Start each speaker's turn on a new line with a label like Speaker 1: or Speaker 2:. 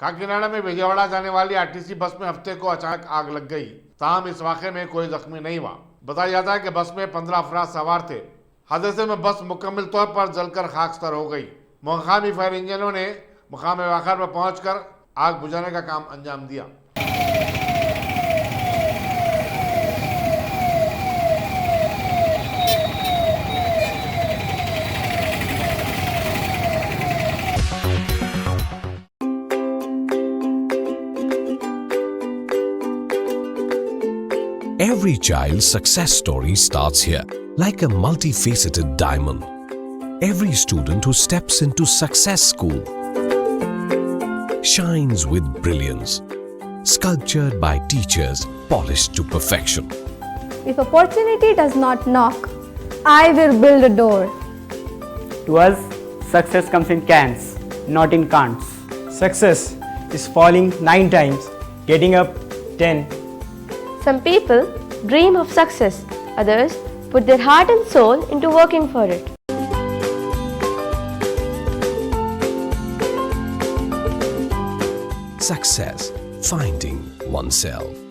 Speaker 1: काकीनाडा में विजयवाड़ा जाने वाली आरटीसी बस में हफ्ते को अचानक आग लग गई। ताहम इस वाक़े में कोई जख्मी नहीं हुआ। बताया जाता है कि बस में 15 अफराद सवार थे। हादसे में बस मुकम्मल तौर पर जलकर खाकसार हो गई। मुकामी फायर इंजनों ने मुकाम वाक़ा पर पहुंचकर आग बुझाने का काम अंजाम दिया।
Speaker 2: Every child's success story starts here, like a multifaceted diamond. Every student who steps into Success School shines with brilliance, sculptured by teachers polished to perfection.
Speaker 3: If opportunity does not knock, I will build a door.
Speaker 4: To us, success comes in cans, not in can'ts.
Speaker 5: Success is falling 9 times, getting up 10.
Speaker 6: Some people dream of success, others put their heart and soul into working for it.
Speaker 2: Success, finding oneself.